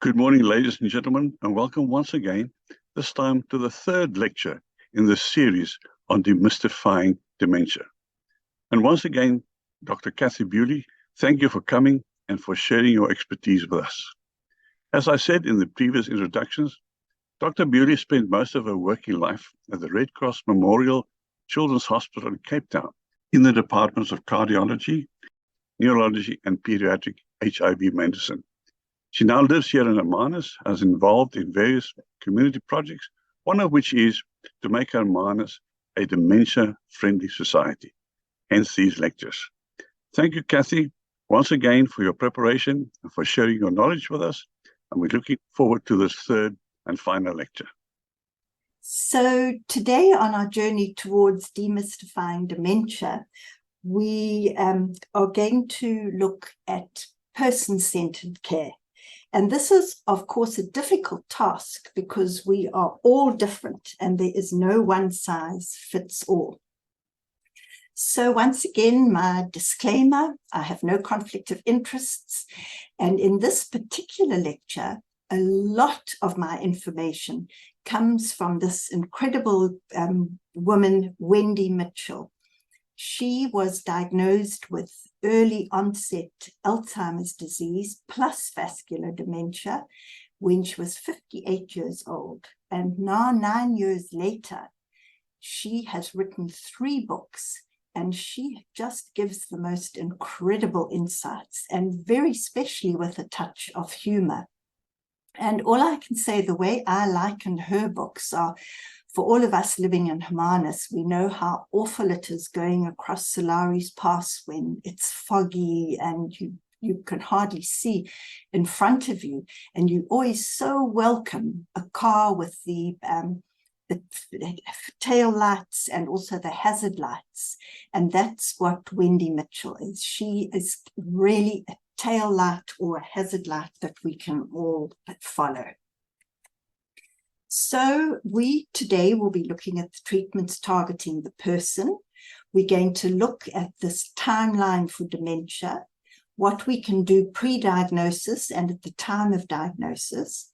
Good morning, ladies and gentlemen, and welcome once again, this time to the third lecture in this series on demystifying dementia. And once again, Dr. Kathie Buley, thank you for coming and for sharing your expertise with us. As I said in the previous introductions, Dr. Buley spent most of her working life at the Red Cross Memorial Children's Hospital in Cape Town in the departments of cardiology, neurology, and pediatric HIV medicine. She now lives here in Hermanus, as involved in various community projects, one of which is to make Hermanus a dementia-friendly society, hence these lectures. Thank you, Kathie, once again for your preparation and for sharing your knowledge with us, and we're looking forward to this third and final lecture. So today on our journey towards demystifying dementia, we are going to look at person-centered care. And this is, of course, a difficult task because we are all different and there is no one size fits all. So once again, my disclaimer, I have no conflict of interests. And in this particular lecture, a lot of my information comes from this incredible woman, Wendy Mitchell. She was diagnosed with early onset Alzheimer's disease plus vascular dementia when she was 58 years old. And now, 9 years later, she has written 3 books, and she just gives the most incredible insights, and very specially with a touch of humor. And all I can say, the way I liken her books are, for all of us living in Hermanus, we know how awful it is going across Solari's Pass when it's foggy and you can hardly see in front of you. And you always so welcome a car with the tail lights and also the hazard lights. And that's what Wendy Mitchell is. She is really a tail light or a hazard light that we can all follow. So we today will be looking at the treatments targeting the person. We're going to look at this timeline for dementia, what we can do pre-diagnosis and at the time of diagnosis.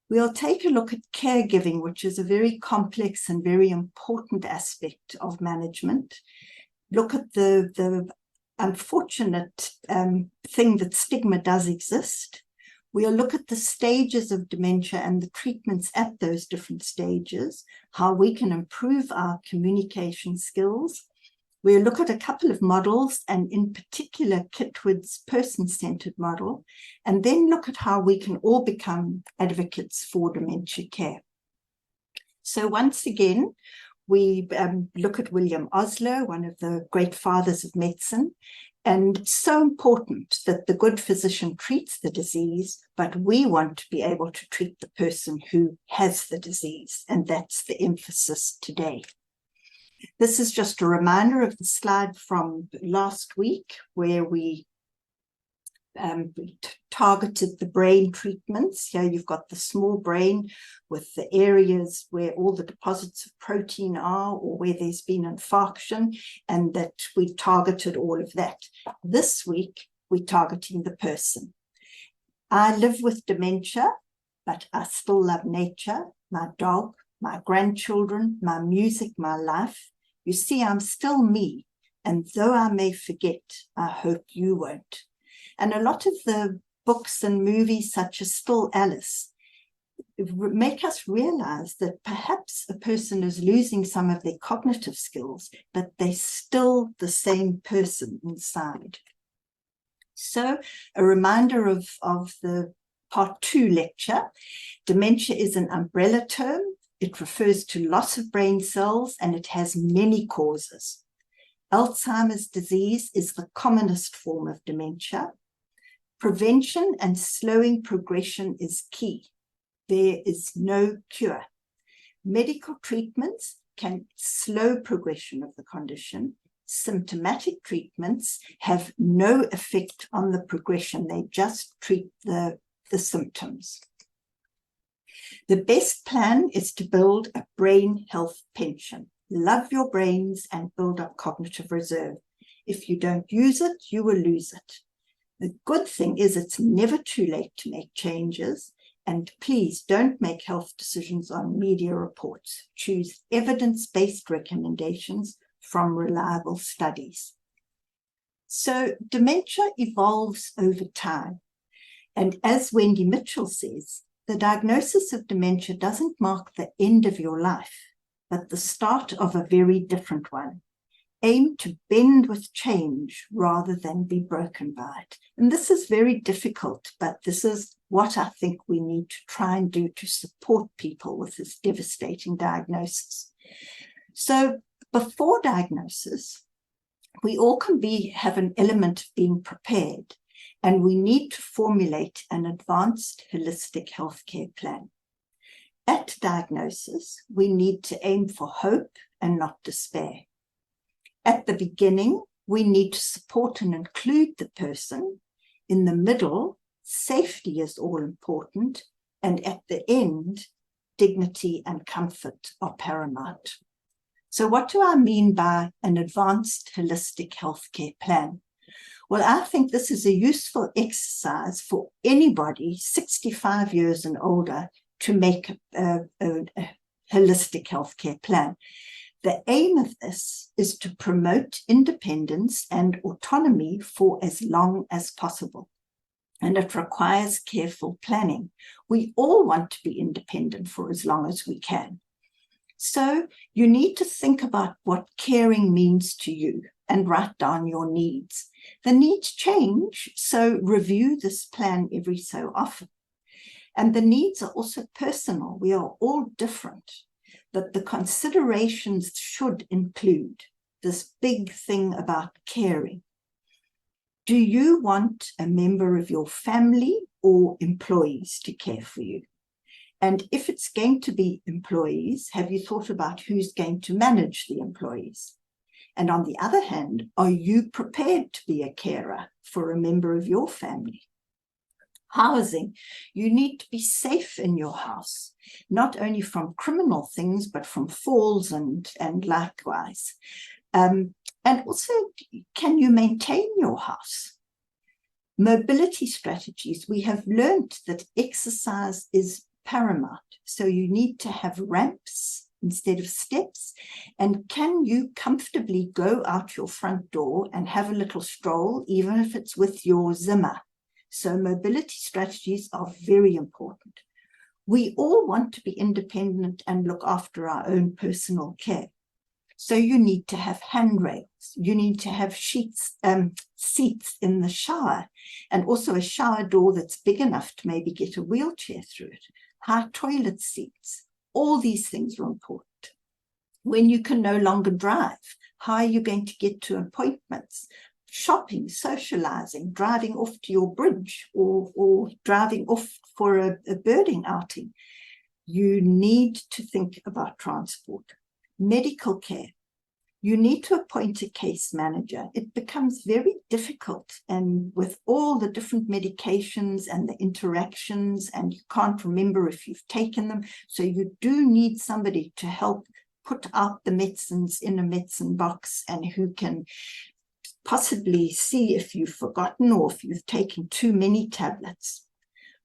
We'll take a look at caregiving, which is a very complex and very important aspect of management. Look at the unfortunate thing that stigma does exist. We'll look at the stages of dementia and the treatments at those different stages, how we can improve our communication skills. We'll look at a couple of models, and in particular, Kitwood's person-centered model, and then look at how we can all become advocates for dementia care. So once again, we look at William Osler, one of the great fathers of medicine. And it's so important that the good physician treats the disease, but we want to be able to treat the person who has the disease, and that's the emphasis today. This is just a reminder of the slide from last week where we targeted the brain treatments. Here you've got the small brain with the areas where all the deposits of protein are or where there's been infarction, and that we targeted all of that. This week, we're targeting the person. I live with dementia, but I still love nature, my dog, my grandchildren, my music, my life. You see, I'm still me, and though I may forget, I hope you won't. And a lot of the books and movies, such as Still Alice, make us realize that perhaps a person is losing some of their cognitive skills, but they're still the same person inside. So a reminder of the part 2 lecture. Dementia is an umbrella term. It refers to loss of brain cells, and it has many causes. Alzheimer's disease is the commonest form of dementia. Prevention and slowing progression is key. There is no cure. Medical treatments can slow progression of the condition. Symptomatic treatments have no effect on the progression. They just treat the symptoms. The best plan is to build a brain health pension. Love your brains and build up cognitive reserve. If you don't use it, you will lose it. The good thing is it's never too late to make changes, And please don't make health decisions on media reports. Choose evidence-based recommendations from reliable studies. So dementia evolves over time. And as Wendy Mitchell says, the diagnosis of dementia doesn't mark the end of your life, but the start of a very different one. Aim to bend with change rather than be broken by it. And this is very difficult, but this is what I think we need to try and do to support people with this devastating diagnosis. So before diagnosis, we all can have an element of being prepared, and we need to formulate an advanced holistic healthcare plan. At diagnosis, we need to aim for hope and not despair. At the beginning, we need to support and include the person. In the middle, safety is all important. And at the end, dignity and comfort are paramount. So what do I mean by an advanced holistic healthcare plan? Well, I think this is a useful exercise for anybody 65 years and older to make a holistic healthcare plan. The aim of this is to promote independence and autonomy for as long as possible. And it requires careful planning. We all want to be independent for as long as we can. So you need to think about what caring means to you and write down your needs. The needs change, so review this plan every so often. And the needs are also personal. We are all different. But the considerations should include this big thing about caring. Do you want a member of your family or employees to care for you? And if it's going to be employees, have you thought about who's going to manage the employees? And on the other hand, are you prepared to be a carer for a member of your family? Housing, you need to be safe in your house, not only from criminal things, but from falls and likewise. And also, can you maintain your house? Mobility strategies, we have learned that exercise is paramount. So you need to have ramps instead of steps. And can you comfortably go out your front door and have a little stroll, even if it's with your Zimmer? So mobility strategies are very important. We all want to be independent and look after our own personal care. So you need to have handrails. You need to have seats in the shower, and also a shower door that's big enough to maybe get a wheelchair through it. High toilet seats. All these things are important. When you can no longer drive, how are you going to get to appointments? Shopping, socializing, driving off to your bridge or driving off for a birding outing. You need to think about transport. Medical care. You need to appoint a case manager. It becomes very difficult, and with all the different medications and the interactions, and you can't remember if you've taken them. So you do need somebody to help put out the medicines in a medicine box, and who can possibly see if you've forgotten or if you've taken too many tablets.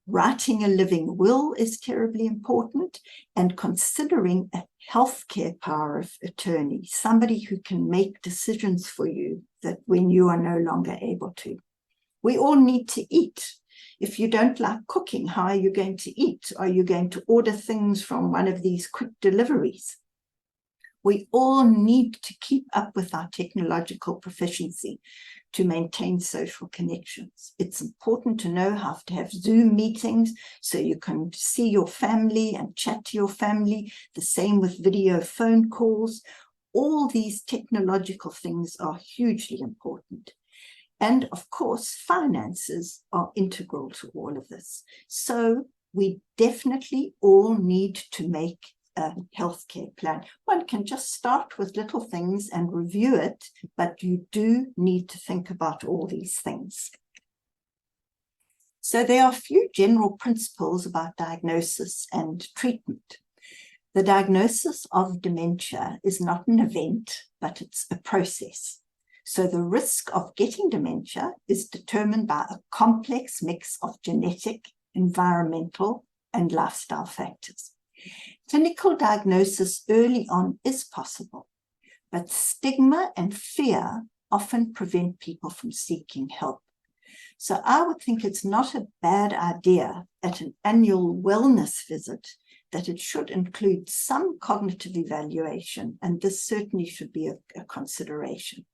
Writing a living will is terribly important, and considering a healthcare power of attorney, somebody who can make decisions for you that when you are no longer able to. We all need to eat. If you don't like cooking, how are you going to eat? Are you going to order things from one of these quick deliveries? We all need to keep up with our technological proficiency to maintain social connections. It's important to know how to have Zoom meetings so you can see your family and chat to your family. The same with video phone calls. All these technological things are hugely important. And of course, finances are integral to all of this. So we definitely all need to make a healthcare plan. One can just start with little things and review it, but you do need to think about all these things. So there are a few general principles about diagnosis and treatment. The diagnosis of dementia is not an event, but it's a process. So the risk of getting dementia is determined by a complex mix of genetic, environmental, and lifestyle factors. Clinical diagnosis early on is possible, but stigma and fear often prevent people from seeking help. So I would think it's not a bad idea at an annual wellness visit that it should include some cognitive evaluation, and this certainly should be a consideration.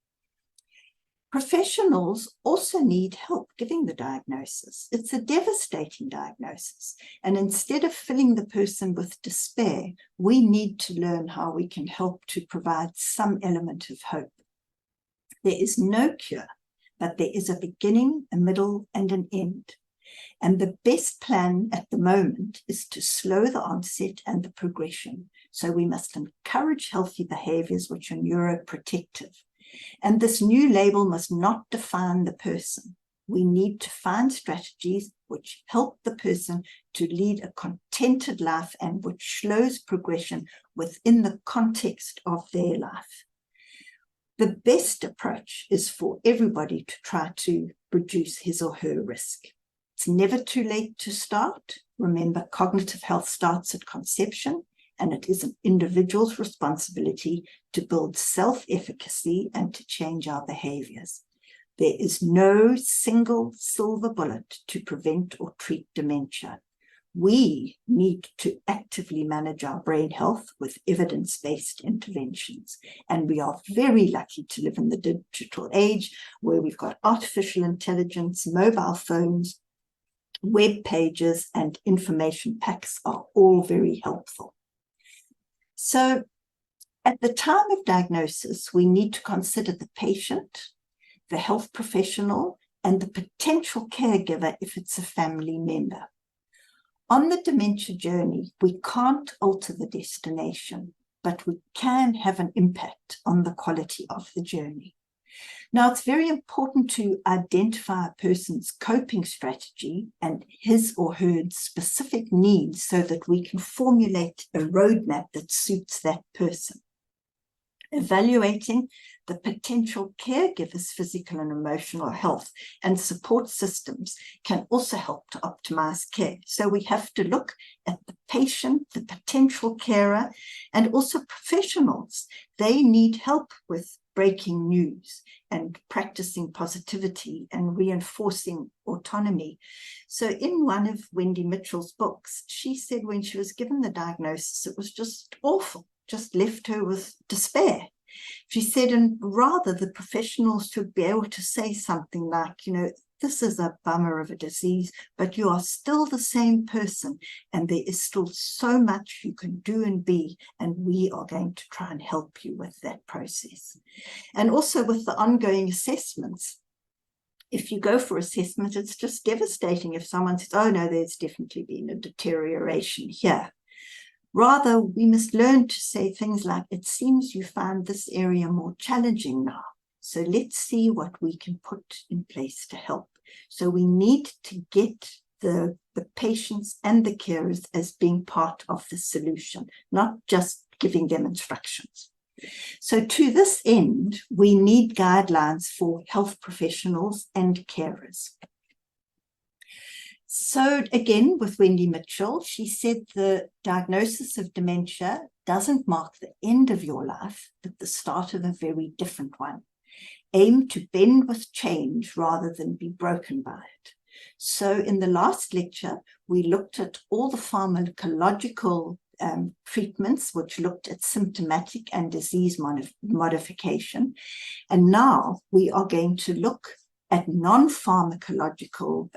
Professionals also need help giving the diagnosis. It's a devastating diagnosis, and instead of filling the person with despair, we need to learn how we can help to provide some element of hope. There is no cure, but there is a beginning, a middle, and an end. And the best plan at the moment is to slow the onset and the progression. So we must encourage healthy behaviors which are neuroprotective. And this new label must not define the person. We need to find strategies which help the person to lead a contented life and which slows progression within the context of their life. The best approach is for everybody to try to reduce his or her risk. It's never too late to start. Remember, cognitive health starts at conception, and it is an individual's responsibility to build self-efficacy and to change our behaviors. There is no single silver bullet to prevent or treat dementia. We need to actively manage our brain health with evidence-based interventions. And we are very lucky to live in the digital age where we've got artificial intelligence, mobile phones, web pages, and information packs are all very helpful. So at the time of diagnosis, we need to consider the patient, the health professional, and the potential caregiver if it's a family member. On the dementia journey, we can't alter the destination, but we can have an impact on the quality of the journey. Now, it's very important to identify a person's coping strategy and his or her specific needs so that we can formulate a roadmap that suits that person. Evaluating the potential caregiver's physical and emotional health and support systems can also help to optimize care. So we have to look at the patient, the potential carer, and also professionals. They need help with breaking news and practicing positivity and reinforcing autonomy. So in one of Wendy Mitchell's books, she said when she was given the diagnosis, it was just awful, just left her with despair. She said, and rather the professionals should be able to say something like, you know, this is a bummer of a disease, but you are still the same person, and there is still so much you can do and be, and we are going to try and help you with that process. And also with the ongoing assessments, if you go for assessment, it's just devastating if someone says, oh no, there's definitely been a deterioration here. Rather, we must learn to say things like, it seems you find this area more challenging now. So let's see what we can put in place to help. So we need to get the patients and the carers as being part of the solution, not just giving them instructions. So to this end, we need guidelines for health professionals and carers. So again, with Wendy Mitchell, she said the diagnosis of dementia doesn't mark the end of your life, but the start of a very different one. Aim to bend with change rather than be broken by it. So in the last lecture, we looked at all the pharmacological treatments, which looked at symptomatic and disease modification. And now we are going to look at non-pharmacological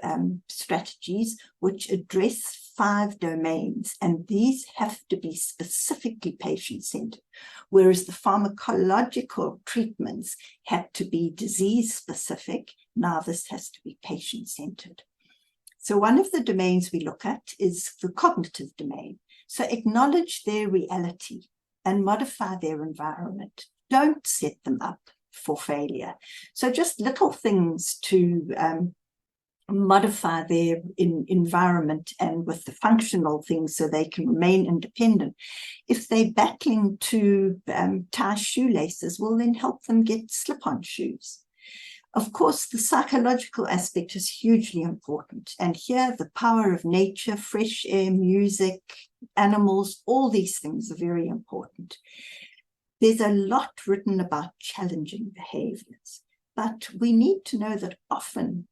strategies which address 5 domains, and these have to be specifically patient-centered, whereas the pharmacological treatments had to be disease-specific. Now this has to be patient-centered. So one of the domains we look at is the cognitive domain. So acknowledge their reality and modify their environment. Don't set them up for failure. So just little things to modify their environment and with the functional things so they can remain independent. If they're battling to tie shoelaces, well, then help them get slip-on shoes. Of course, the psychological aspect is hugely important. And here, the power of nature, fresh air, music, animals, all these things are very important. There's a lot written about challenging behaviors, but we need to know that often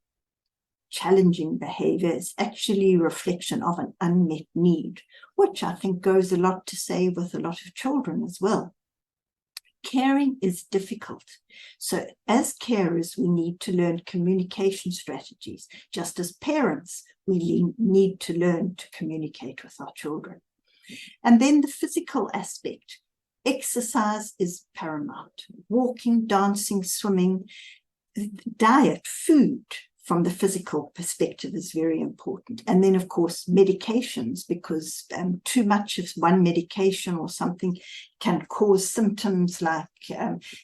challenging behavior is actually a reflection of an unmet need, which I think goes a lot to say with a lot of children as well. Caring is difficult. So as carers, we need to learn communication strategies. Just as parents, we need to learn to communicate with our children. And then the physical aspect. Exercise is paramount. Walking, dancing, swimming, diet, food from the physical perspective is very important. And then, of course, medications, because too much of one medication or something can cause symptoms like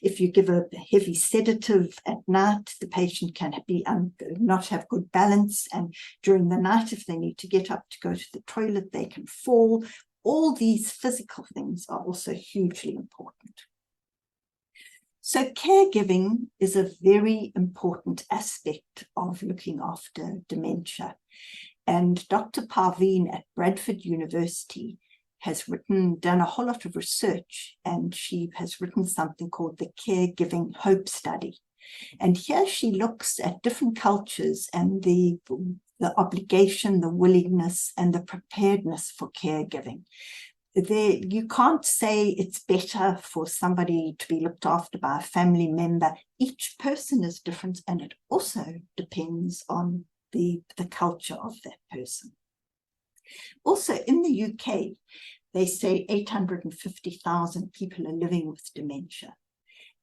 if you give a heavy sedative at night, the patient can be not have good balance. And during the night, if they need to get up to go to the toilet, they can fall. All these physical things are also hugely important. So caregiving is a very important aspect of looking after dementia. And Dr. Parveen at Bradford University has done a whole lot of research, and she has written something called the Caregiving Hope Study. And here she looks at different cultures and the obligation, the willingness, and the preparedness for caregiving. You can't say it's better for somebody to be looked after by a family member. Each person is different, and it also depends on the culture of that person. Also, in the UK, they say 850,000 people are living with dementia.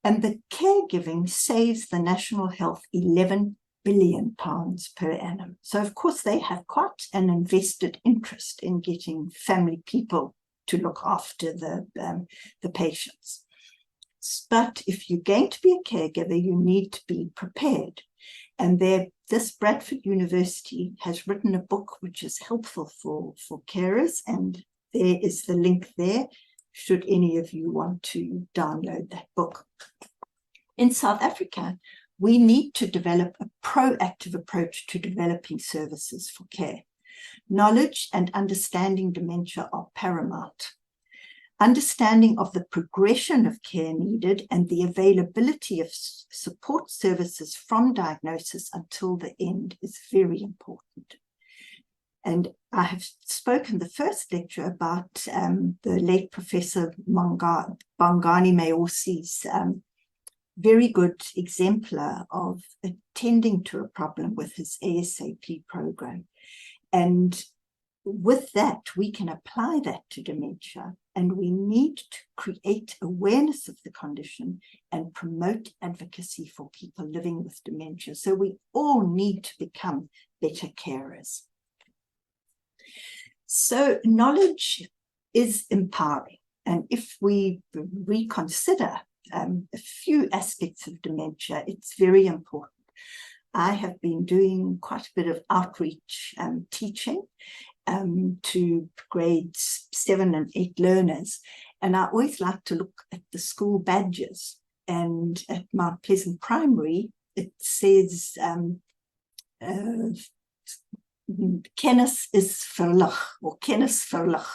And the caregiving saves the National Health £11 billion per annum. So, of course, they have quite an invested interest in getting family people to look after the patients. But if you're going to be a caregiver, you need to be prepared. And this Bradford University has written a book which is helpful for carers, and there is the link there, should any of you want to download that book. In South Africa, we need to develop a proactive approach to developing services for care. Knowledge and understanding dementia are paramount. Understanding of the progression of care needed and the availability of support services from diagnosis until the end is very important. And I have spoken the first lecture about the late Professor Bongani Mayosi's very good exemplar of attending to a problem with his ASAP program. And with that, we can apply that to dementia, and we need to create awareness of the condition and promote advocacy for people living with dementia. So we all need to become better carers. So knowledge is empowering. And if we reconsider a few aspects of dementia, it's very important. I have been doing quite a bit of outreach teaching to grades 7 and 8 learners. And I always like to look at the school badges. And at Mount Pleasant Primary, it says kennis is verlig, or kennis verlig.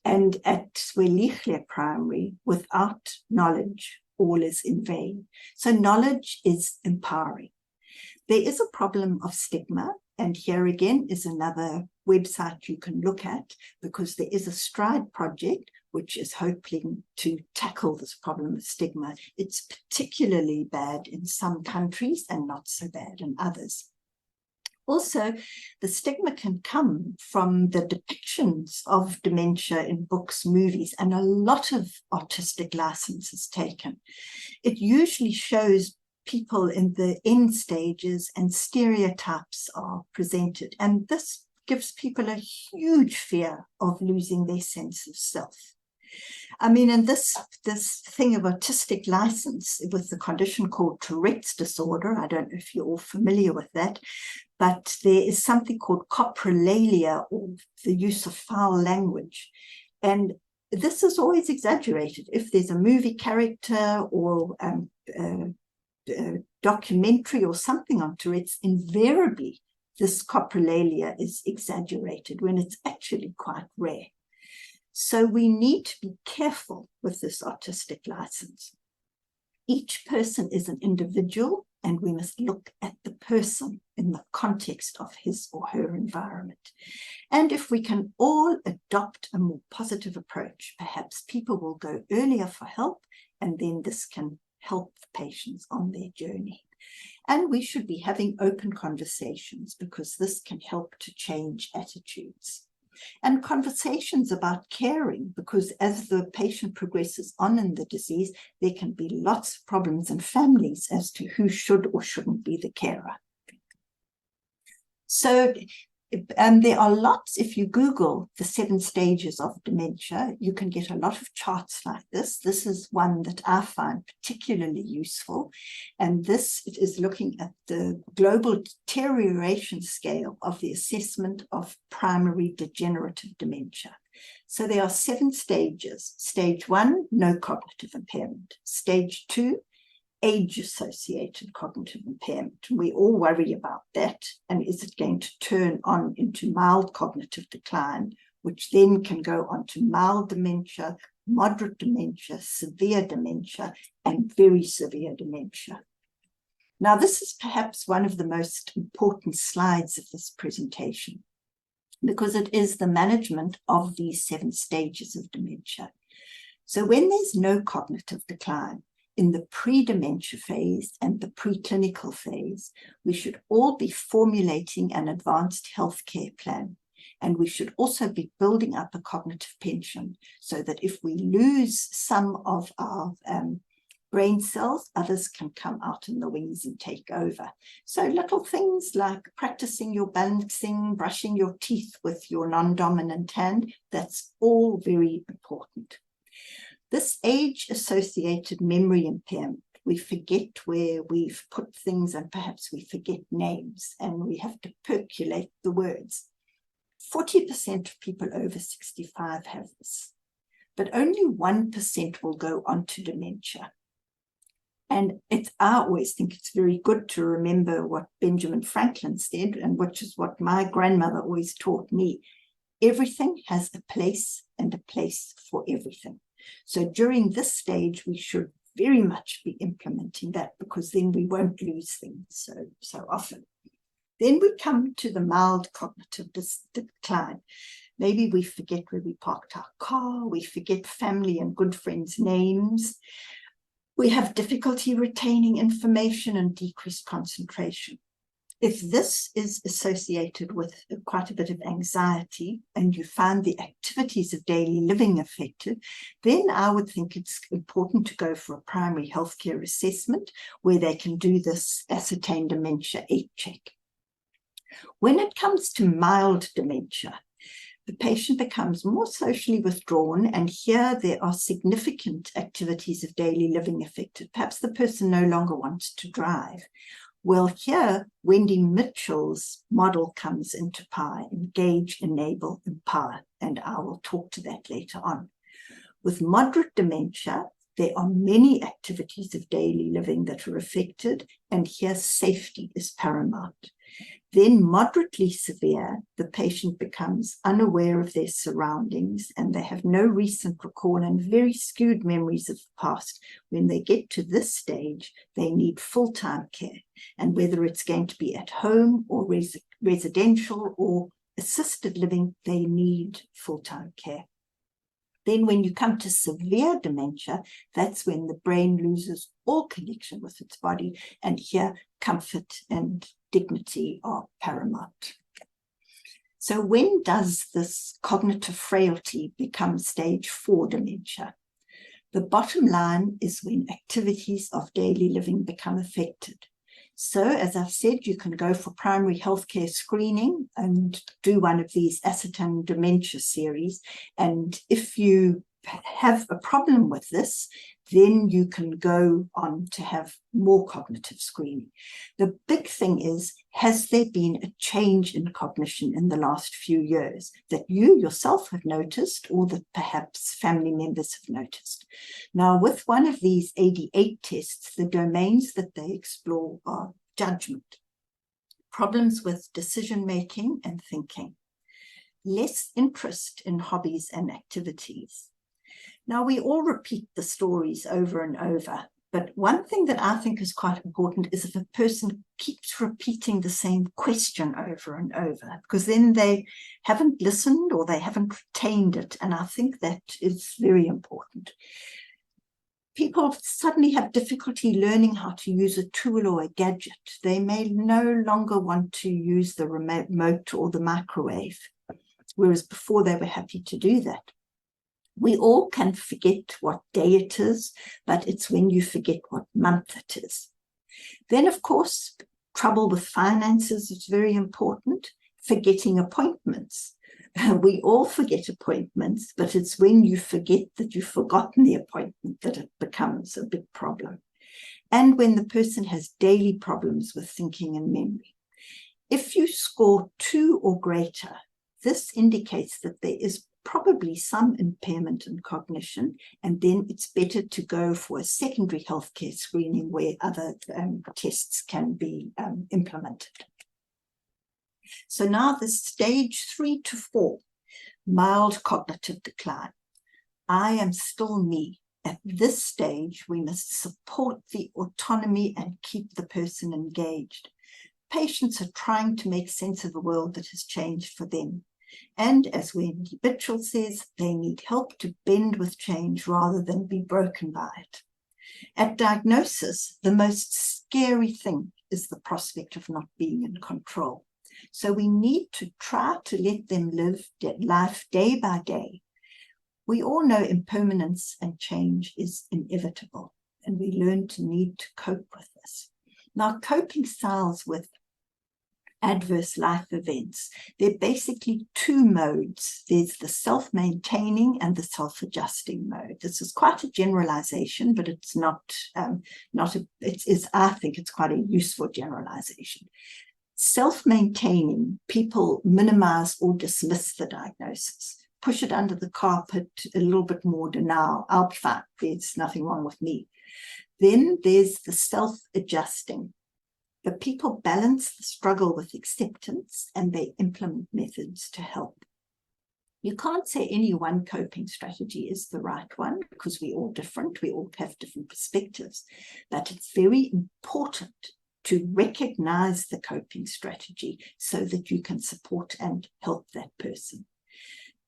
And at Zwelihle Primary, without knowledge, all is in vain. So knowledge is empowering. There is a problem of stigma, and here again is another website you can look at, because there is a STRIDE project which is hoping to tackle this problem of stigma. It's particularly bad in some countries and not so bad in others. Also, the stigma can come from the depictions of dementia in books, movies, and a lot of artistic license is taken. It usually shows people in the end stages, and stereotypes are presented. And this gives people a huge fear of losing their sense of self. I mean, and this thing of artistic license with the condition called Tourette's disorder, I don't know if you're all familiar with that, but there is something called coprolalia, or the use of foul language. And this is always exaggerated. If there's a movie character or documentary or something on Tourette's, invariably this coprolalia is exaggerated when it's actually quite rare. So we need to be careful with this artistic license. Each person is an individual, and we must look at the person in the context of his or her environment. And if we can all adopt a more positive approach, perhaps people will go earlier for help, and then this can help patients on their journey. And we should be having open conversations, because this can help to change attitudes. And conversations about caring, because as the patient progresses on in the disease, there can be lots of problems in families as to who should or shouldn't be the carer. So there are lots, if you Google the 7 stages of dementia, you can get a lot of charts like this. This is one that I find particularly useful. And this is looking at the global deterioration scale of the assessment of primary degenerative dementia. So there are 7 stages. Stage 1, no cognitive impairment. Stage 2, age-associated cognitive impairment. We all worry about that. And is it going to turn on into mild cognitive decline, which then can go on to mild dementia, moderate dementia, severe dementia, and very severe dementia. Now, this is perhaps one of the most important slides of this presentation, because it is the management of these 7 stages of dementia. So when there's no cognitive decline, in the pre-dementia phase and the preclinical phase, we should all be formulating an advanced healthcare plan. And we should also be building up a cognitive pension, so that if we lose some of our brain cells, others can come out in the wings and take over. So little things like practicing your balancing, brushing your teeth with your non-dominant hand, that's all very important. This age-associated memory impairment, we forget where we've put things, and perhaps we forget names, and we have to percolate the words. 40% of people over 65 have this, but only 1% will go on to dementia. And I always think it's very good to remember what Benjamin Franklin said, and which is what my grandmother always taught me. Everything has a place, and a place for everything. So during this stage, we should very much be implementing that, because then we won't lose things so often. Then we come to the mild cognitive decline. Maybe we forget where we parked our car, we forget family and good friends' names. We have difficulty retaining information and decreased concentration. If this is associated with quite a bit of anxiety, and you find the activities of daily living affected, then I would think it's important to go for a primary healthcare assessment where they can do this ascertained dementia 8 check. When it comes to mild dementia, the patient becomes more socially withdrawn, and here there are significant activities of daily living affected. Perhaps the person no longer wants to drive. Well, here, Wendy Mitchell's model comes into power: engage, enable, empower, and I will talk to that later on. With moderate dementia, there are many activities of daily living that are affected, and here safety is paramount. Then moderately severe, the patient becomes unaware of their surroundings, and they have no recent recall and very skewed memories of the past. When they get to this stage, they need full-time care, and whether it's going to be at home or residential or assisted living, they need full-time care. Then when you come to severe dementia, that's when the brain loses all connection with its body, and here comfort and dignity are paramount. So when does this cognitive frailty become stage 4 dementia? The bottom line is when activities of daily living become affected. So, as I've said, you can go for primary healthcare screening and do one of these ascertained dementia series. And if you have a problem with this, then you can go on to have more cognitive screening. The big thing is, has there been a change in cognition in the last few years that you yourself have noticed, or that perhaps family members have noticed? Now, with one of these 88 tests, the domains that they explore are judgment, problems with decision-making and thinking, less interest in hobbies and activities. Now, we all repeat the stories over and over, but one thing that I think is quite important is if a person keeps repeating the same question over and over, because then they haven't listened or they haven't retained it, and I think that is very important. People suddenly have difficulty learning how to use a tool or a gadget. They may no longer want to use the remote or the microwave, whereas before they were happy to do that. We all can forget what day it is, but it's when you forget what month it is. Then, of course, trouble with finances is very important. Forgetting appointments. We all forget appointments, but it's when you forget that you've forgotten the appointment that it becomes a big problem. And when the person has daily problems with thinking and memory. If you score 2 or greater, this indicates that there is probably some impairment in cognition, and then it's better to go for a secondary healthcare screening where other tests can be implemented. So now the stage 3 to 4, mild cognitive decline. I am still me. At this stage, we must support the autonomy and keep the person engaged. Patients are trying to make sense of a world that has changed for them. And as Wendy Mitchell says, they need help to bend with change rather than be broken by it. At diagnosis, the most scary thing is the prospect of not being in control. So we need to try to let them live life day by day. We all know impermanence and change is inevitable, and we learn to need to cope with this. Now, coping styles with adverse life events, they're basically 2 modes. There's the self-maintaining and the self-adjusting mode. This is quite a generalization, but it's I think it's quite a useful generalization. Self-maintaining, people minimize or dismiss the diagnosis, push it under the carpet, a little bit more denial. I'll be fine, there's nothing wrong with me. Then there's the self-adjusting. The people balance the struggle with acceptance, and they implement methods to help. You can't say any one coping strategy is the right one, because we're all different, we all have different perspectives, but it's very important to recognize the coping strategy so that you can support and help that person.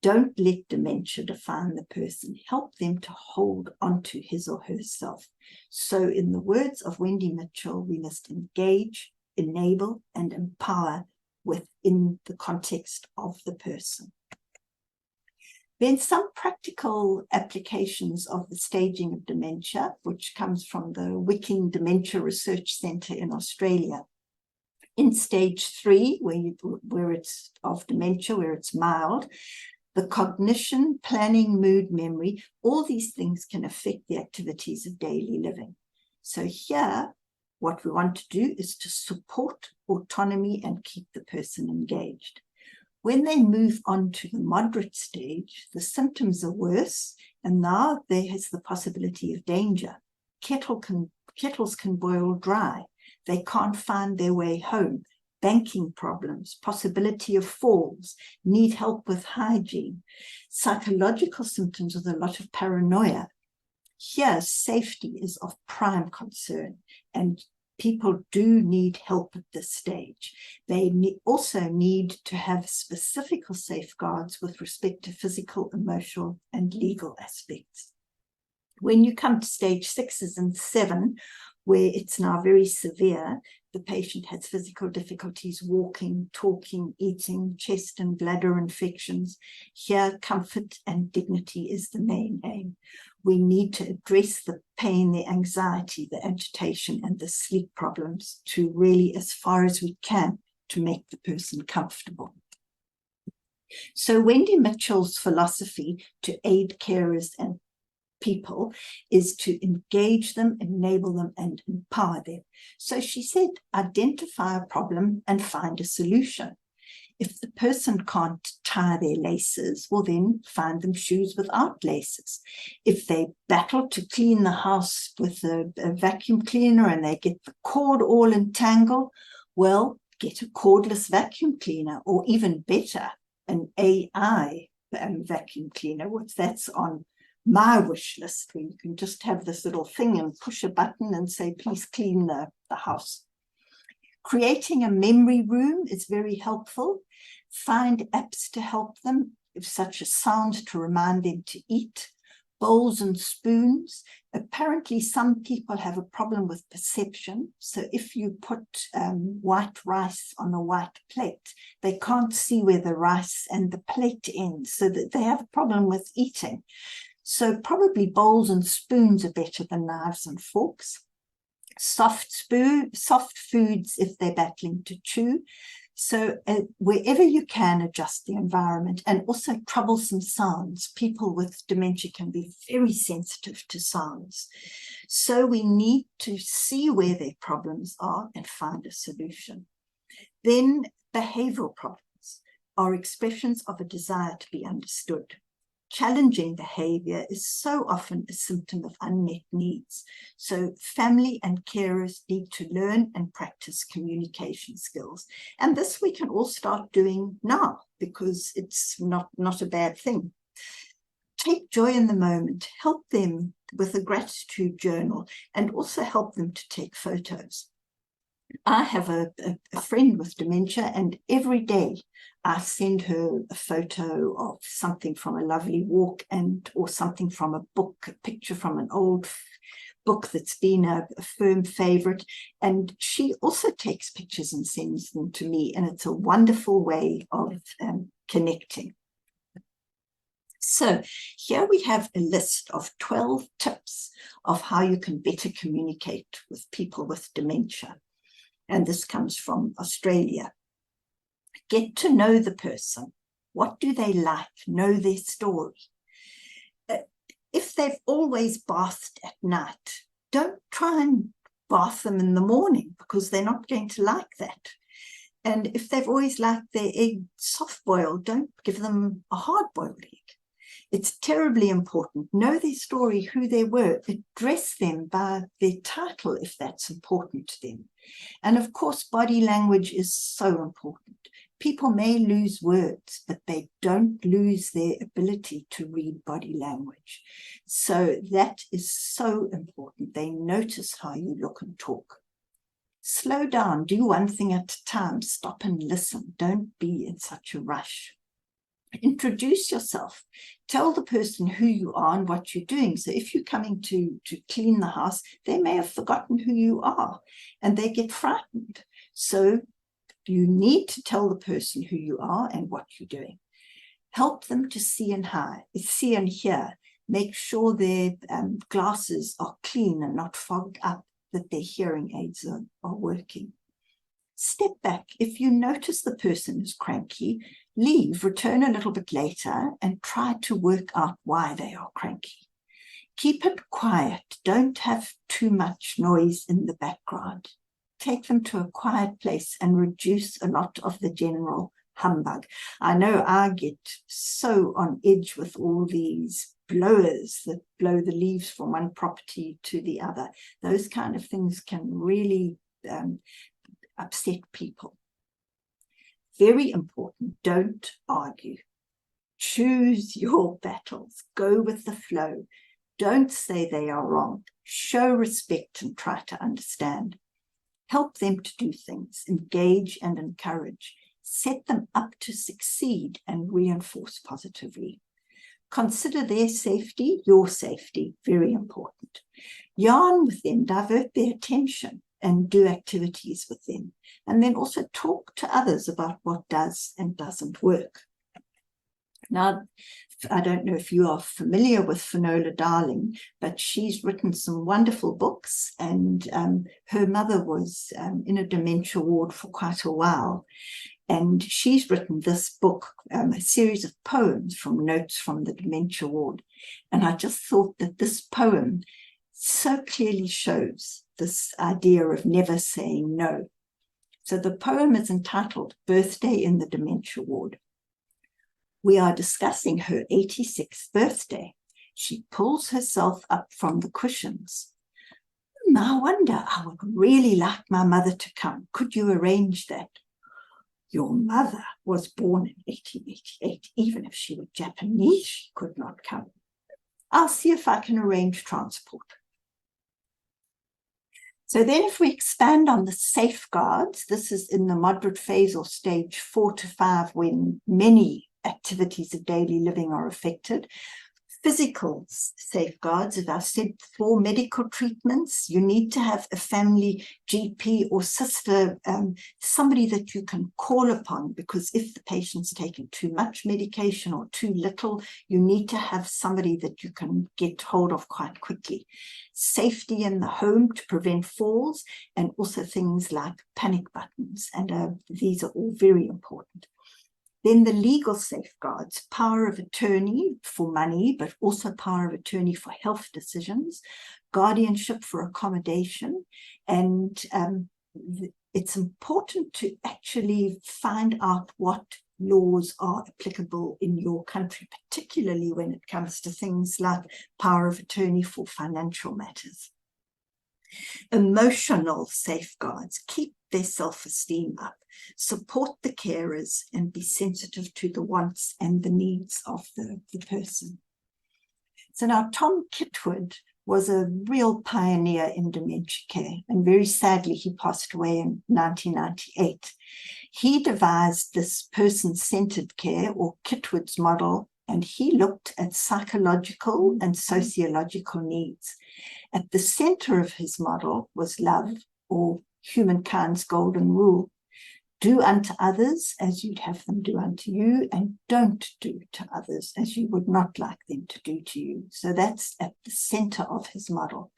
Don't let dementia define the person. Help them to hold onto his or herself. So in the words of Wendy Mitchell, we must engage, enable, and empower within the context of the person. Then some practical applications of the staging of dementia, which comes from the Wicking Dementia Research Centre in Australia. In stage 3, where it's of dementia, where it's mild, the cognition, planning, mood, memory, all these things can affect the activities of daily living. So here, what we want to do is to support autonomy and keep the person engaged. When they move on to the moderate stage, the symptoms are worse, and now there is the possibility of danger. Kettles can boil dry. They can't find their way home. Banking problems, possibility of falls, need help with hygiene, psychological symptoms with a lot of paranoia. Here, safety is of prime concern, and people do need help at this stage. They also need to have specific safeguards with respect to physical, emotional, and legal aspects. When you come to stage 6 and 7, where it's now very severe, the patient has physical difficulties walking, talking, eating, chest and bladder infections. Here, comfort and dignity is the main aim. We need to address the pain, the anxiety, the agitation, and the sleep problems to really, as far as we can, to make the person comfortable. So Wendy Mitchell's philosophy to aid carers and people is to engage them, enable them, and empower them. So she said, identify a problem and find a solution. If the person can't tie their laces, well then find them shoes without laces. If they battle to clean the house with a vacuum cleaner and they get the cord all entangled, well, get a cordless vacuum cleaner, or even better, an AI vacuum cleaner, which that's on my wish list, where you can just have this little thing and push a button and say, please clean the house. Creating a memory room is very helpful. Find apps to help them, such as sounds to remind them to eat, bowls and spoons. Apparently, some people have a problem with perception. So if you put white rice on a white plate, they can't see where the rice and the plate ends, so that they have a problem with eating. So probably bowls and spoons are better than knives and forks. Soft foods if they're battling to chew. So wherever you can, adjust the environment, and also troublesome sounds. People with dementia can be very sensitive to sounds. So we need to see where their problems are and find a solution. Then behavioral problems are expressions of a desire to be understood. Challenging behavior is so often a symptom of unmet needs. So family and carers need to learn and practice communication skills. And this we can all start doing now, because it's not a bad thing. Take joy in the moment, help them with a gratitude journal, and also help them to take photos. I have a friend with dementia, and every day I send her a photo of something from a lovely walk or something from a book, a picture from an old book that's been a firm favorite. And she also takes pictures and sends them to me, and it's a wonderful way of connecting. So here we have a list of 12 tips of how you can better communicate with people with dementia. And this comes from Australia. Get to know the person. What do they like? Know their story. If they've always bathed at night, don't try and bath them in the morning, because they're not going to like that. And if they've always liked their egg soft-boiled, don't give them a hard-boiled egg. It's terribly important. Know their story, who they were. Address them by their title if that's important to them. And of course, body language is so important. People may lose words, but they don't lose their ability to read body language. So that is so important. They notice how you look and talk. Slow down. Do one thing at a time. Stop and listen. Don't be in such a rush. Introduce yourself. Tell the person who you are and what you're doing. So if you're coming to clean the house, they may have forgotten who you are and they get frightened. So you need to tell the person who you are and what you're doing. Help them to see and hear. Make sure their glasses are clean and not fogged up, that their hearing aids are working. Step back. If you notice the person is cranky, leave, return a little bit later, and try to work out why they are cranky. Keep it quiet. Don't have too much noise in the background. Take them to a quiet place and reduce a lot of the general humbug. I know I get so on edge with all these blowers that blow the leaves from one property to the other. Those kind of things can really upset people. Very important, don't argue. Choose your battles. Go with the flow. Don't say they are wrong. Show respect and try to understand. Help them to do things. Engage and encourage. Set them up to succeed and reinforce positively. Consider their safety, your safety, very important. Yarn with them, divert their attention, and do activities with them. And then also talk to others about what does and doesn't work. Now, I don't know if you are familiar with Finola Darling, but she's written some wonderful books, and her mother was in a dementia ward for quite a while. And she's written this book, a series of poems from notes from the dementia ward. And I just thought that this poem so clearly shows this idea of never saying no. So the poem is entitled Birthday in the Dementia Ward. We are discussing her 86th birthday. She pulls herself up from the cushions. I wonder, I would really like my mother to come. Could you arrange that? Your mother was born in 1888. Even if she were Japanese, she could not come. I'll see if I can arrange transport. So then if we expand on the safeguards, this is in the moderate phase or stage 4 to 5 when many activities of daily living are affected. Physical safeguards, as I said, for medical treatments, you need to have a family GP or sister, somebody that you can call upon, because if the patient's taken too much medication or too little, you need to have somebody that you can get hold of quite quickly. Safety in the home to prevent falls, and also things like panic buttons, and these are all very important. Then the legal safeguards, power of attorney for money, but also power of attorney for health decisions, guardianship for accommodation. And it's important to actually find out what laws are applicable in your country, particularly when it comes to things like power of attorney for financial matters. Emotional safeguards, keep their self-esteem up, support the carers, and be sensitive to the wants and the needs of the person. So now Tom Kitwood was a real pioneer in dementia care, and very sadly he passed away in 1998. He devised this person-centered care, or Kitwood's model, and he looked at psychological and sociological needs. At the center of his model was love, or humankind's golden rule. Do unto others as you'd have them do unto you, and don't do to others as you would not like them to do to you. So that's at the center of his model.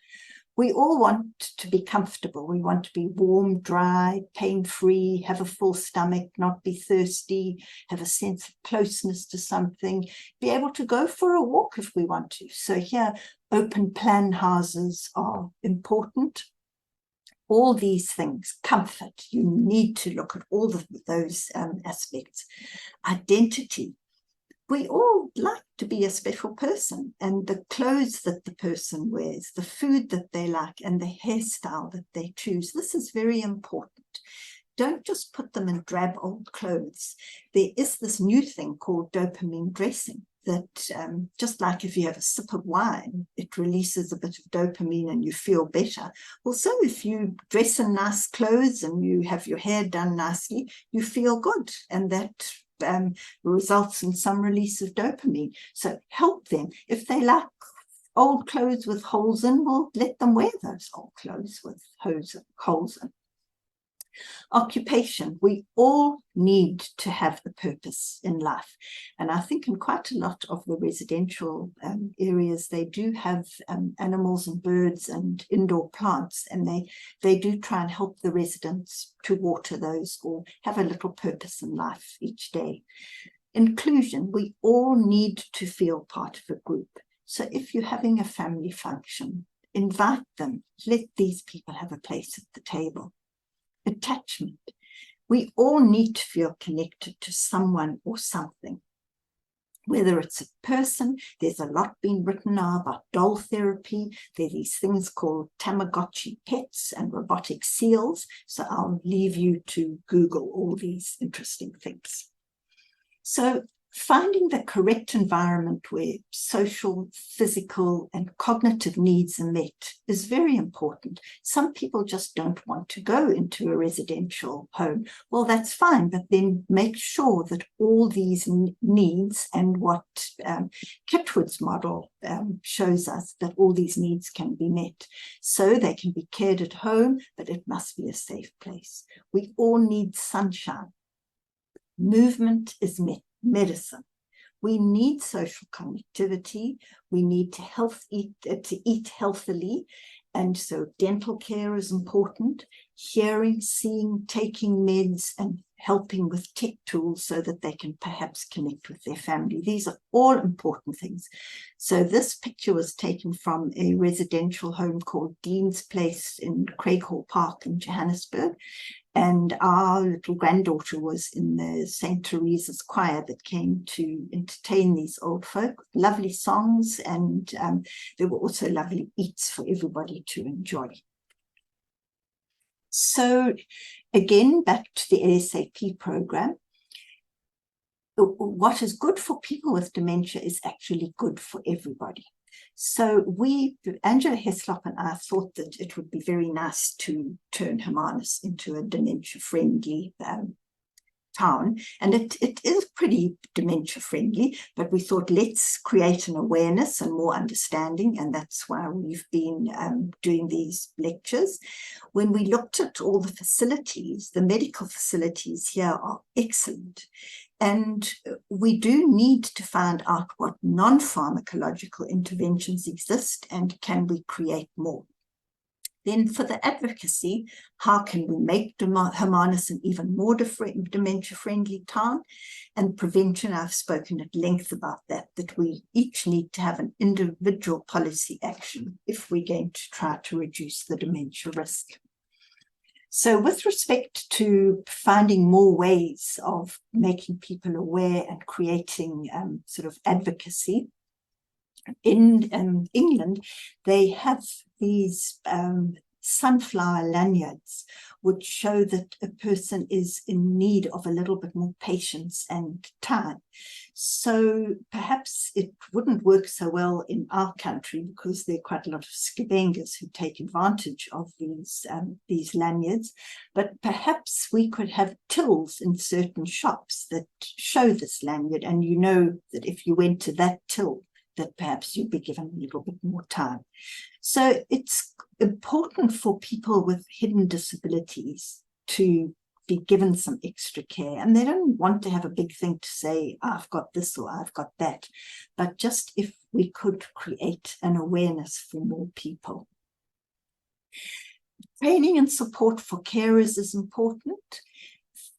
We all want to be comfortable. We want to be warm, dry, pain-free, have a full stomach, not be thirsty, have a sense of closeness to something, be able to go for a walk if we want to. So here, open plan houses are important. All these things, comfort, you need to look at all of those aspects. Identity. We all like to be a special person, and the clothes that the person wears, the food that they like, and the hairstyle that they choose. This is very important. Don't just put them in drab old clothes. There is this new thing called dopamine dressing that just like if you have a sip of wine, it releases a bit of dopamine and you feel better. Also, if you dress in nice clothes and you have your hair done nicely, you feel good, and that results in some release of dopamine. So help them. If they like old clothes with holes in, well, let them wear those old clothes with holes in. Occupation. We all need to have a purpose in life. And I think in quite a lot of the residential areas, they do have animals and birds and indoor plants, and they do try and help the residents to water those or have a little purpose in life each day. Inclusion. We all need to feel part of a group. So if you're having a family function, invite them. Let these people have a place at the table. Attachment. We all need to feel connected to someone or something. Whether it's a person, there's a lot being written now about doll therapy. There are these things called Tamagotchi pets and robotic seals. So I'll leave you to Google all these interesting things. So finding the correct environment where social, physical, and cognitive needs are met is very important. Some people just don't want to go into a residential home. Well, that's fine, but then make sure that all these needs, and what Kitwood's model shows us, that all these needs can be met. So they can be cared at home, but it must be a safe place. We all need sunshine. Movement is medicine. We need social connectivity. We need to eat healthily. And so dental care is important. Hearing, seeing, taking meds, and helping with tech tools so that they can perhaps connect with their family. These are all important things. So this picture was taken from a residential home called Dean's Place in Craighall Park in Johannesburg. And our little granddaughter was in the St. Teresa's choir that came to entertain these old folk. Lovely songs, and there were also lovely eats for everybody to enjoy. So again, back to the ASAP program. What is good for people with dementia is actually good for everybody. So Angela Heslop and I thought that it would be very nice to turn Hermanus into a dementia-friendly town. And it is pretty dementia-friendly, but we thought let's create an awareness and more understanding, and that's why we've been doing these lectures. When we looked at all the facilities, the medical facilities here are excellent. And we do need to find out what non-pharmacological interventions exist and can we create more. Then for the advocacy, how can we make Hermanus an even more dementia-friendly town? And prevention, I've spoken at length about that we each need to have an individual policy action if we're going to try to reduce the dementia risk. So with respect to finding more ways of making people aware and creating sort of advocacy, in England, they have these sunflower lanyards which show that a person is in need of a little bit more patience and time. So perhaps it wouldn't work so well in our country because there are quite a lot of scavengas who take advantage of these lanyards, but perhaps we could have tills in certain shops that show this lanyard, and you know that if you went to that till, that perhaps you'd be given a little bit more time. So it's important for people with hidden disabilities to be given some extra care. And they don't want to have a big thing to say, I've got this or I've got that. But just if we could create an awareness for more people. Training and support for carers is important.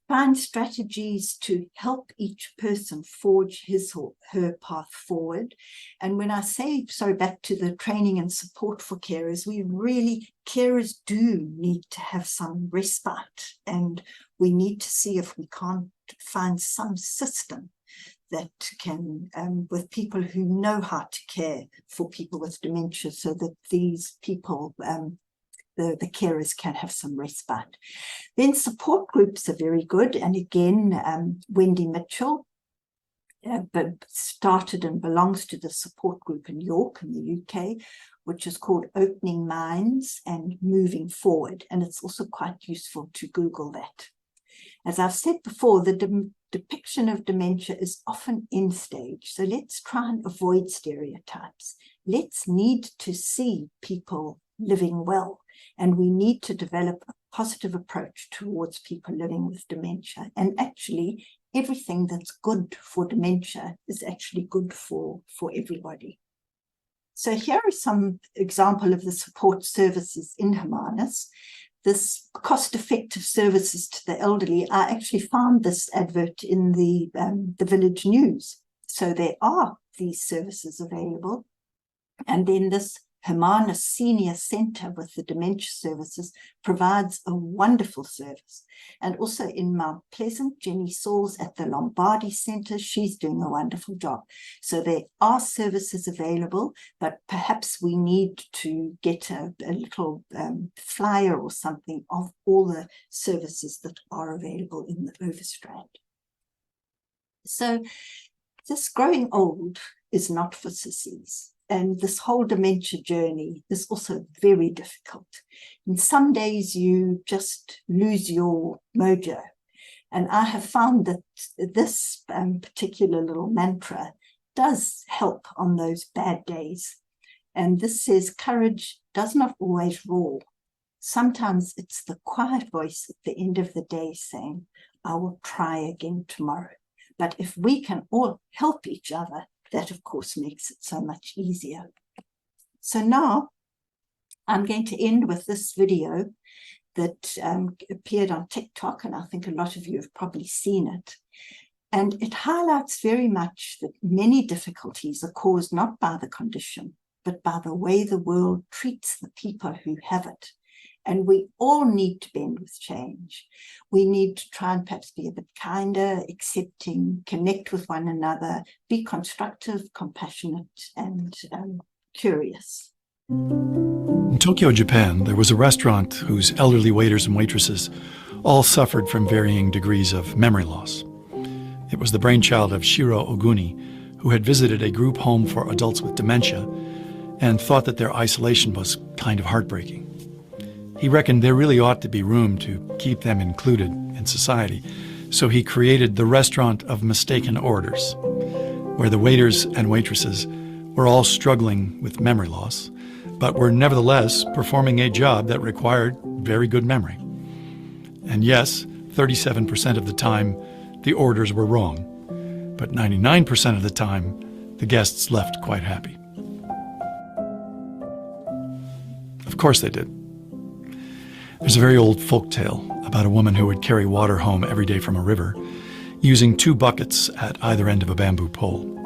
Find strategies to help each person forge his or her path forward. And when I say, sorry, back to the training and support for carers, carers do need to have some respite, and we need to see if we can't find some system that can, with people who know how to care for people with dementia, so that these people, the carers can have some respite. Then support groups are very good. And again, Wendy Mitchell started and belongs to the support group in York in the UK, which is called Opening Minds and Moving Forward. And it's also quite useful to Google that. As I've said before, the depiction of dementia is often end stage. So let's try and avoid stereotypes. Let's need to see people living well. And we need to develop a positive approach towards people living with dementia. And actually, everything that's good for dementia is actually good for everybody. So here are some example of the support services in Hermanus. This cost-effective services to the elderly, I actually found this advert in the Village News. So there are these services available. And then this Hermanus Senior Centre with the dementia services provides a wonderful service. And also in Mount Pleasant, Jenny Sauls at the Lombardi Centre, she's doing a wonderful job. So there are services available, but perhaps we need to get a little flyer or something of all the services that are available in the Overstrand. So this growing old is not for sissies. And this whole dementia journey is also very difficult. And some days you just lose your mojo. And I have found that this particular little mantra does help on those bad days. And this says, courage does not always roar. Sometimes it's the quiet voice at the end of the day saying, I will try again tomorrow. But if we can all help each other, that, of course, makes it so much easier. So now I'm going to end with this video. that appeared on TikTok, and I think a lot of you have probably seen it. And it highlights very much that many difficulties are caused not by the condition, but by the way the world treats the people who have it. And we all need to bend with change. We need to try and perhaps be a bit kinder, accepting, connect with one another, be constructive, compassionate, and curious. In Tokyo, Japan, there was a restaurant whose elderly waiters and waitresses all suffered from varying degrees of memory loss. It was the brainchild of Shiro Oguni, who had visited a group home for adults with dementia and thought that their isolation was kind of heartbreaking. He reckoned there really ought to be room to keep them included in society, so he created the Restaurant of Mistaken Orders, where the waiters and waitresses were all struggling with memory loss, but were nevertheless performing a job that required very good memory. And yes, 37% of the time, the orders were wrong, but 99% of the time, the guests left quite happy. Of course they did. There's a very old folk tale about a woman who would carry water home every day from a river, using 2 buckets at either end of a bamboo pole.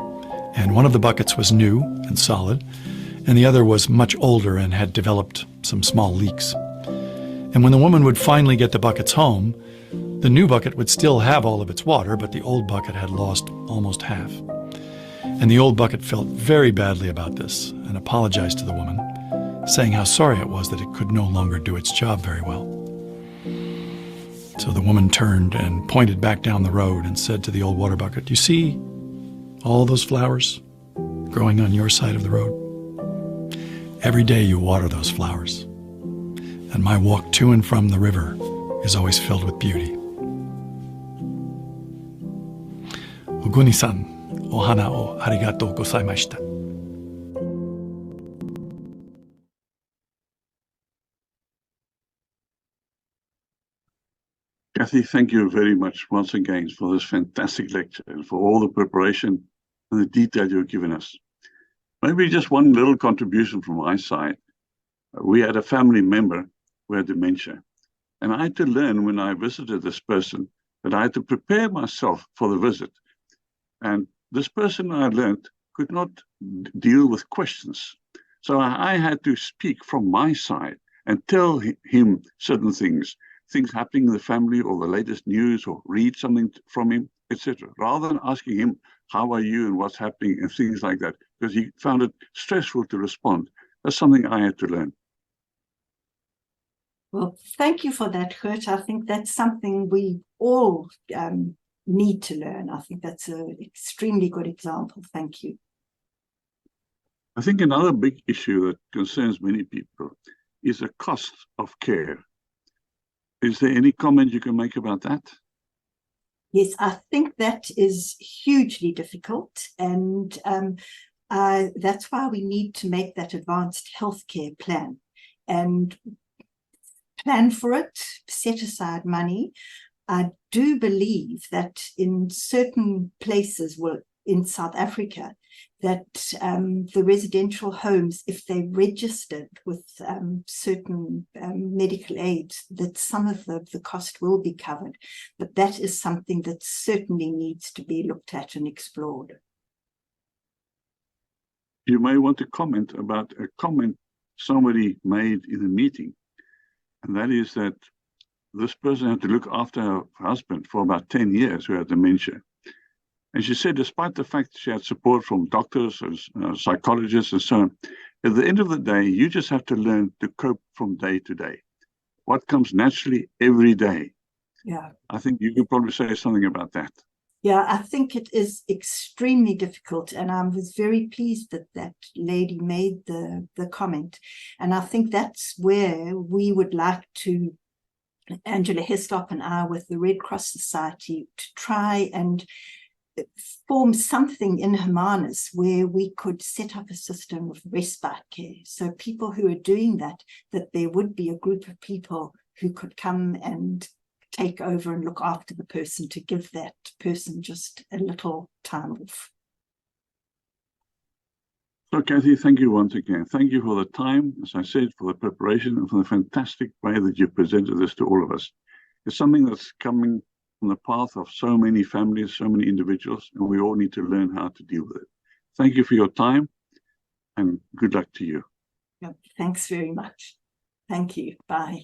And one of the buckets was new and solid, and the other was much older and had developed some small leaks. And when the woman would finally get the buckets home, the new bucket would still have all of its water, but the old bucket had lost almost half. And the old bucket felt very badly about this and apologized to the woman, saying how sorry it was that it could no longer do its job very well. So the woman turned and pointed back down the road and said to the old water bucket, "You see all those flowers growing on your side of the road? Every day you water those flowers, and my walk to and from the river is always filled with beauty." Oguni-san, ohana o arigatou gozaimashita. Kathie, thank you very much once again for this fantastic lecture and for all the preparation and the detail you've given us. Maybe just one little contribution from my side. We had a family member who had dementia, and I had to learn when I visited this person that I had to prepare myself for the visit. And this person, I learned, could not deal with questions. So I had to speak from my side and tell him certain things happening in the family or the latest news, or read something from him, etc., rather than asking him, "How are you?" and "What's happening?" and things like that, because he found it stressful to respond. That's something I had to learn. Well, thank you for that, Gert. I think that's something we all need to learn. I think that's an extremely good example. Thank you. I think another big issue that concerns many people is the cost of care. Is there any comment you can make about that? Yes, I think that is hugely difficult, and that's why we need to make that advanced healthcare plan and plan for it, set aside money. I do believe that in certain places, well, in South Africa, that the residential homes, if they registered with certain medical aids, that some of the cost will be covered. But that is something that certainly needs to be looked at and explored. You may want to comment about a comment somebody made in a meeting, and that is that this person had to look after her husband for about 10 years who had dementia. And she said, despite the fact she had support from doctors and psychologists and so on, at the end of the day, you just have to learn to cope from day to day. What comes naturally every day. Yeah. I think you could probably say something about that. Yeah, I think it is extremely difficult, and I was very pleased that that lady made the comment. And I think that's where we would like to, Angela Heslop and I, with the Red Cross Society, to try and form something in Hermanus where we could set up a system of respite care. So people who are doing that there would be a group of people who could come and take over and look after the person, to give that person just a little time off. So, Kathie, thank you once again. Thank you for the time, as I said, for the preparation and for the fantastic way that you presented this to all of us. It's something that's coming from the path of so many families, so many individuals, and we all need to learn how to deal with it. Thank you for your time, and good luck to you. Thanks very much. Thank you. Bye.